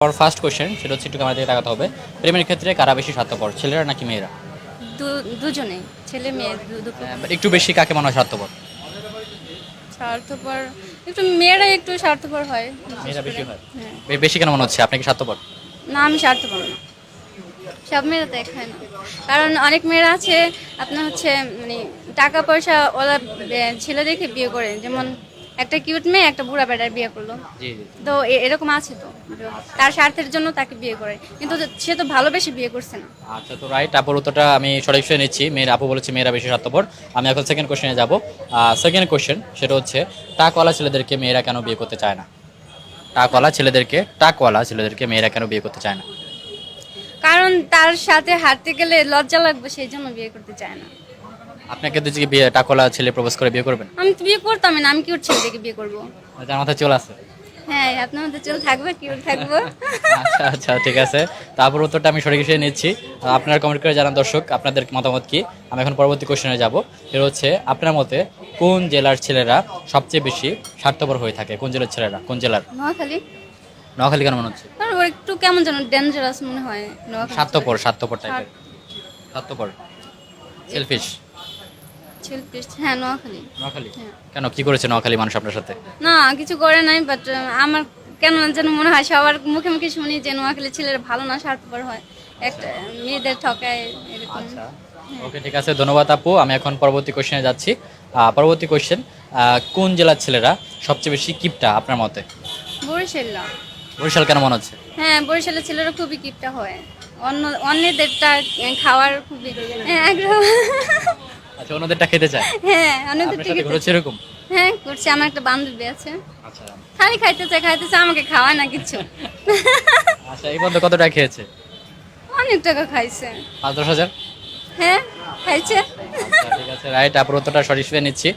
আমার first question সেটা হচ্ছে একটু ক্যামেরা দিকে তাকাতে হবে। প্রেমের ক্ষেত্রে কারা বেশি স্বার্থপর, ছেলেরা নাকি মেয়েরা? দুজনেই, ছেলে মেয়ে একটু বেশি কাকে মনে হয় স্বার্থপর? স্বার্থপর একটু মেয়েরা একটু স্বার্থপর হয়, বিশেষ মেয়েরা করে। বেশি হয়। হ্যাঁ। বেশি কেন মনে হচ্ছে? আপনি কি স্বার্থপর? না, আমি স্বার্থপর না, সব মেয়েরা তো এক হয় না। কারণ অনেক মেয়েরা আছে আপনার হচ্ছে মানে টাকা পয়সা ওরা ছেলে দেখে বিয়ে করে, যেমন একটা কিউট মেয়ে একটা বুড়া বেটার বিয়ে করলো, জি জি। তো এরকম আছে তো, তার স্বার্থের জন্য তাকে বিয়ে করে, কিন্তু সে তো ভালোবেসে বিয়ে করছে না। আচ্ছা, তো রাইট, আপুর উত্তরটা আমি সঠিক শুনে নিচ্ছি। মেয়েরা, আপু বলেছে মেয়েরা বেশি স্বার্থপর। আমি এখন সেকেন্ড কোশ্চেনে যাব। সেকেন্ড কোশ্চেন সেটা হচ্ছে টাকওয়ালা ছেলেদেরকে মেয়েরা কেন বিয়ে করতে চায় না? টাকওয়ালা ছেলেদেরকে মেয়েরা কেন বিয়ে করতে চায় না? কারণ তার সাথে হাঁটতে গেলে লজ্জা লাগবে, সেই জন্য বিয়ে করতে চায় না। আপনাকে তো যে বিয়ে টাকওয়ালা ছেলে প্রপোজ করে বিয়ে করবেন? আমি তো বিয়ে করতাম না, আমি কিউট ছেলে দেখে বিয়ে করবো। যার মাথায় চলে আসে। হ্যাঁ, আপনার মধ্যে চল থাকবে, কিউট থাকবো। আচ্ছা আচ্ছা, ঠিক আছে। তারপর উত্তরটা আমি সঠিক হিসেবে নিচ্ছি। আপনারা কমেন্ট করে জানান দর্শক আপনাদের মতামত কি। আমি এখন পরবর্তী কোশ্চেনে যাব। এটা হচ্ছে আপনার মতে কোন জেলার ছেলেরা সবচেয়ে বেশি স্বার্থপর হয়ে থাকে? কোন জেলার ছেলেরা? কোন জেলার? নোয়াখালী। নোয়াখালী কেন মনে হচ্ছে? কারণ ওর একটু কেমন যেন ডেঞ্জারাস মনে হয় নোয়াখালী। স্বার্থপর টাইপের। স্বার্থপর, সেলফিশ। শিল্পিস্ট, হ্যাঁ নোয়াখালী। নোয়াখালী হ্যাঁ। কেন, কি করেছে নোয়াখালী মানুষ আপনার সাথে? না, কিছু করে নাই, বাট আমার কেন যেন মনে হয় সবার মুখে মুখে শুনি যে নোয়াখালী ছেলেরা ভালো না, স্বার্থপর হয়, একটা মেয়েদের ঠকায় এরকম। আচ্ছা, ওকে, ঠিক আছে, ধন্যবাদ আপু। আমি এখন পরবর্তী কোশ্চেনে যাচ্ছি। পরবর্তী কোশ্চেন, কোন জেলার ছেলেরা সবচেয়ে বেশি কিপটা আপনার মতে? বরিশাল। বরিশাল কেন মনে হচ্ছে? হ্যাঁ, বরিশালের ছেলেরা খুবই কিপটা হয়, অন্যদেরটা খাওয়ার খুবই আগ্রহ। আচ্ছা, ওনাদেরটা খেতে চায়? হ্যাঁ, আপনার অন্যদেরটা সাথে ঘটেছে এরকম? হ্যাঁ করছে, আমার একটা বান্ধবী আছে, আচ্ছা খালি খাইতেছে, আমাকে খাওয়ায় না কিছু। আচ্ছা, এই পর্যন্ত কত টাকা খেয়েছে? অনেক টাকা খাইছে। 5-10 হাজার? হ্যাঁ, খাইছে। আচ্ছা, ঠিক আছে, রাইট, আপুর উত্তরটা সঠিক শুনে নিচ্ছি।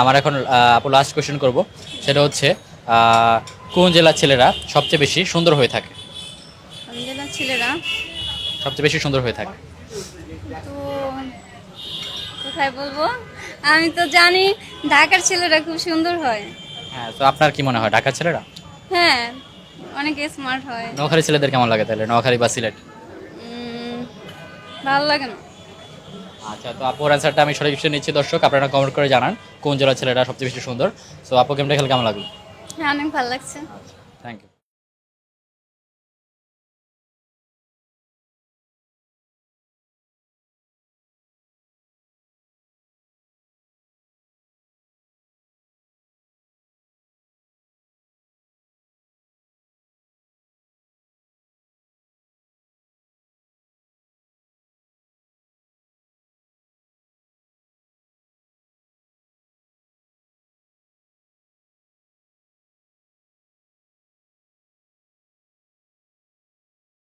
আমার এখন আপু লাস্ট কোশ্চেন করব। সেটা হচ্ছে কোন জেলার ছেলেরা সবচেয়ে বেশি সুন্দর হয়ে থাকে? জেলার ছেলেরা সবচেয়ে বেশি সুন্দর হয়ে থাকে? তো কোথায় বলবো, আমি তো জানি ঢাকার ছেলেরা খুব সুন্দর হয়। হ্যাঁ, তো আপনার কি মনে হয় ঢাকার ছেলেরা? হ্যাঁ, অনেক স্মার্ট হয়। নোয়াখালী ছেলেদের কেমন লাগে তাহলে, নোয়াখালী বা সিলেট? ভালো লাগে না। আচ্ছা, তো আপুর অ্যান্সারটা আমি সঠিক শুনে নিচ্ছি। দর্শক আপনারা কমেন্ট করে জানান কোন জেলার ছেলেরা সবচেয়ে বেশি সুন্দর। সো আপু, গেমটা খেলে কেমন লাগলো? হ্যাঁ, অনেক ভালো লাগছে। Thank you.